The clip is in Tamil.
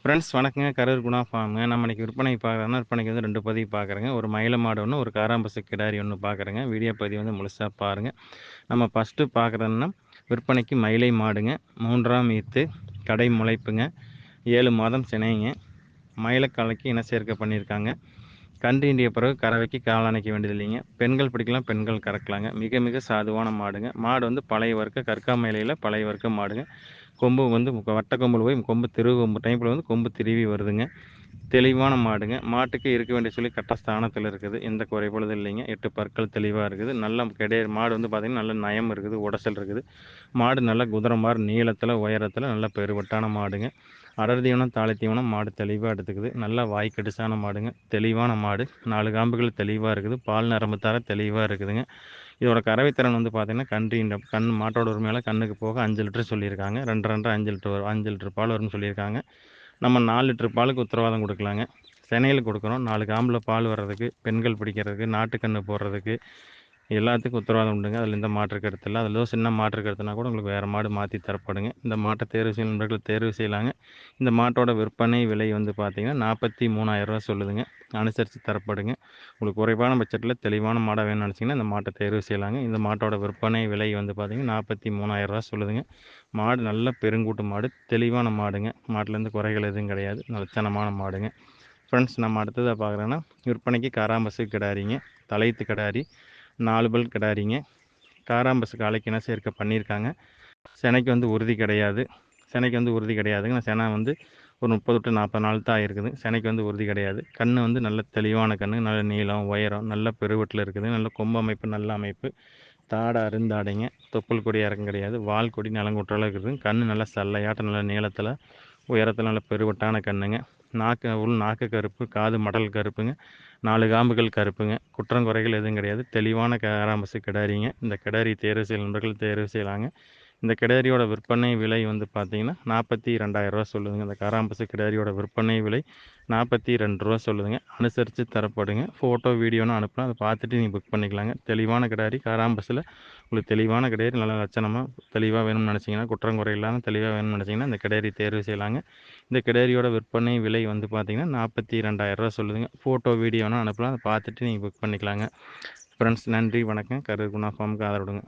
ஃப்ரெண்ட்ஸ் வணக்கங்க. கரூர் குணா ஃபார்முங்க. நம்ம இன்னைக்கு விற்பனைக்கு வந்து 2 பதிவு பார்க்குறேங்க. ஒரு மயில மாடு ஒண்ணு, ஒரு காராம்பசு கிடாரி ஒண்ணு பார்க்குறேங்க. வீடியோ பதிவு வந்து முழுசா பாருங்க. நம்ம ஃபர்ஸ்ட்டு பார்க்குறதுன்னா, விற்பனைக்கு மயிலை மாடுங்க. 3ஆம் ஈத்து, கடை முளைப்புங்க. 7 மாதம் சினைங்க. மயிலக்காலைக்கு இன சேர்க்கை பண்ணியிருக்காங்க. கன்று ஈண்டிய பிறகு கறவைக்கு காளானைக்க வேண்டியதில்லைங்க. பெண்கள் பிடிக்கலாம், பெண்கள் கறக்கலாங்க. மிக மிக சாதுவான மாடுங்க. மாடு வந்து பழைய வர்க்க கற்காமயிலையில பழைய வர்க்க மாடுங்க. கொம்பு வந்து வட்ட கொம்பில் போய் கொம்பு கொம்பு டைப்பில் வந்து கொம்பு திருவி வருதுங்க. தெளிவான மாடுங்க. மாட்டுக்கு இருக்க வேண்டிய சொல்லி கரெக்டாக ஸ்தானத்தில் இருக்குது. எந்த குறைபாடும் இல்லைங்க. 8 பற்கள் தெளிவாக இருக்குது. நல்ல மாடு வந்து பார்த்திங்கன்னா நல்ல நயம் இருக்குது, உடசல் இருக்குது. மாடு நல்ல குதிரை மாதிரி நீளத்தில் உயரத்தில் நல்ல பெருவட்டான மாடுங்க. அடர் தீவனம் தாளை தீவனம் மாடு தெளிவாக எடுத்துக்குது. நல்லா வாய் கடிசான மாடுங்க. தெளிவான மாடு. 4 காம்புகள் தெளிவாக இருக்குது. பால் நரம்பு தர தெளிவாக இருக்குதுங்க. இதோட கறவைத்திறன் வந்து பார்த்தீங்கன்னா மாட்டோட உரிமையால் கண்ணுக்கு போக 5 லிட்டர் சொல்லியிருக்காங்க. 2 2 5 லிட்டர் வரும், 5 லிட்டர் பால் வரும்னு சொல்லியிருக்காங்க. நம்ம 4 லிட்டர் பாலுக்கு உத்தரவாதம் கொடுக்கலாங்க. செனையில் கொடுக்குறோம். 4 காம்பில் பால் வர்றதுக்கு, பெண்கள் பிடிக்கிறதுக்கு, நாட்டுக்கன்று போடுறதுக்கு எல்லாத்துக்கும் உத்தரவாதம் உண்டுங்க. அதில் எந்த மாற்று கருத்து இல்லை. அதில் சின்ன மாற்று கருத்துனா கூட உங்களுக்கு வேறு மாடு மாற்றி தரப்படுங்க. இந்த மாட்டை தேர்வு செய்யும் நண்பர்கள் தேர்வு செய்யலாங்க. இந்த மாட்டோட விற்பனை விலை வந்து பார்த்தீங்கன்னா 43,000 சொல்லுதுங்க. அனுசரித்து தரப்படுங்க. உங்களுக்கு குறைவான பட்ஜெட்டில் தெளிவான மாடாக வேணும்னு நினச்சிங்கன்னா இந்த மாட்டை தேர்வு செய்யலாங்க. இந்த மாட்டோட விற்பனை விலை வந்து பார்த்தீங்கன்னா 43,000 சொல்லுதுங்க. மாடு நல்ல பெருங்கூட்டு மாடு, தெளிவான மாடுங்க. மாட்டிலேருந்து குறைகள் எதுவும் கிடையாது. லட்சணமான மாடுங்க. ஃப்ரெண்ட்ஸ், நம்ம அடுத்ததாக பார்க்குறோன்னா விற்பனைக்கு காராம்பசு கிடாரிங்க. தலையத்து கிடாரி, 4 பல் கிடாரிங்க. காராம்பசு காலைக்கு இன சேர்க்கை பண்ணியிருக்காங்க. செனைக்கு வந்து உறுதி கிடையாது. ஆனால் செனை வந்து ஒரு 30 to 40 நாள் தான் ஆயிருக்குது. செனைக்கு வந்து உறுதி கிடையாது. கன்று வந்து நல்ல தெளிவான கன்று, நல்ல நீளம், உயரம், நல்ல பெருவட்டில் இருக்குது. நல்ல கொம்பு அமைப்பு, நல்ல அமைப்பு. தாடை அருந்தாடைங்க. தொப்புள் கொடி இறக்கம் கிடையாது. வால் கொடி நிலங்குற்றால இருக்குது. கன்று நல்லா சல்லையாட்டம், நல்ல நீளத்தில் உயரத்தில் நல்ல பெருவட்டான கன்றுங்க. நாக்கு கருப்பு, காது மடல் கருப்புங்க. 4 காம்புகள் கருப்புங்க. குற்றங்குறைகள் எதுவும் கிடையாது. தெளிவான காராம்பசு கிடாரிங்க. இந்த கிடாரி தேர்வு செய்யும் நண்பர்கள் தேர்வு செய்யலாங்க. இந்த கிடாரியோட விற்பனை விலை வந்து பார்த்தீங்கன்னா 42,000 சொல்லுதுங்க. இந்த காராம்பசு கிடாரியோட விற்பனை விலை 42 சொல்லுதுங்க. அனுசரித்து தரப்படுங்க. ஃபோட்டோ வீடியோன்னு அனுப்புனா அதை பார்த்துட்டு நீங்கள் புக் பண்ணிக்கலாங்க. தெளிவான கிடாரி காராம்பஸில் உங்களுக்கு தெளிவான கிடாரி நல்ல லட்சணமாக தெளிவாக வேணும்னு நினச்சிங்கன்னா, குற்றங்குறை இல்லாமல் தெளிவாக வேணும்னு நினச்சிங்கன்னா இந்த கிடாரி தேர்வு செய்யலாங்க. இந்த கிடாரியோட விற்பனை விலை வந்து பார்த்தீங்கன்னா 42,000 சொல்லுதுங்க. ஃபோட்டோ வீடியோன்னு அனுப்பலாம். அதை பார்த்துட்டு நீங்கள் புக் பண்ணிக்கலாங்க. ஃப்ரெண்ட்ஸ், நன்றி, வணக்கம். கரூர் குணா ஃபார்முக்கு ஆதரவு கொடுங்க.